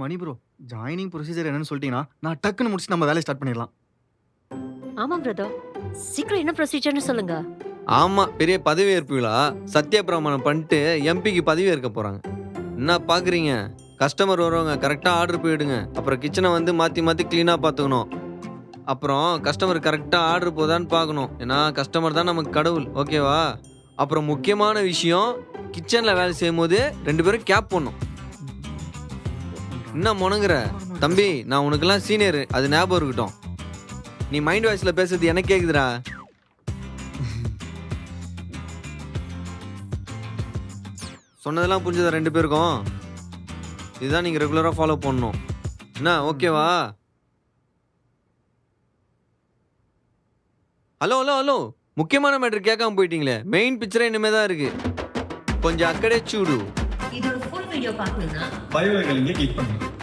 மணி bro, joining procedure என்னன்னு சொல்லிட்டீங்கன்னா, நான் டக்குன்னு முடிச்சு நம்ம வேலைய ஸ்டார்ட் பண்ணிடலாம். ஆமா பிரதர். சீக்கிரம் என்ன ப்ரொசீஜர்னு சொல்லுங்க. ஆமா, பெரிய பதவியேற்பு விழா. சத்திய பிரமாணம் பண்ணிட்டு எம்பிக்கு பதவி ஏற்க போறாங்க. என்ன பார்க்குறீங்க? கஸ்டமர் வருவாங்க, கரெக்ட்டா ஆர்டர் போயிடுங்க. அப்புறம் கிச்சனை வந்து மாத்தி மாத்தி கிளீனா பார்த்துக்கணும். அப்புறம் கஸ்டமர் கரெக்ட்டா ஆர்டர் போதான்னு பார்க்கணும். ஏன்னா கஸ்டமர் தான் நமக்கு கடவுள். ஓகேவா? அப்புறம் முக்கியமான விஷயம், கிச்சன்ல வேலை செய்யும்போது 2 பேரும் கேப் போடணும். என்ன முணங்குற? தம்பி, நான் உனக்கெல்லாம் சீனியர். அது ஞாபகம் இருக்கட்டும். நீ மைண்ட் வாய்ஸ்ல பேசுறது எனக்கு கேக்குதுடா. சொன்னதெல்லாம் புரிஞ்சதா 2 பேருக்கும்? இதுதான் நீங்க ரெகுலரா ஃபாலோ பண்ணணும். என்ன ஓகேவா? ஹலோ ஹலோ ஹலோ, முக்கியமான மேட்டர் கேட்காம போயிட்டீங்களே. மெயின் பிக்சரே இனிமே தான் இருக்கு. கொஞ்சம் அக்கடே சூடு. இதோட ஃபுல் வீடியோ பார்க்கணும்னா பயோலைகள் இங்கே கிளிக் பண்ணுங்க.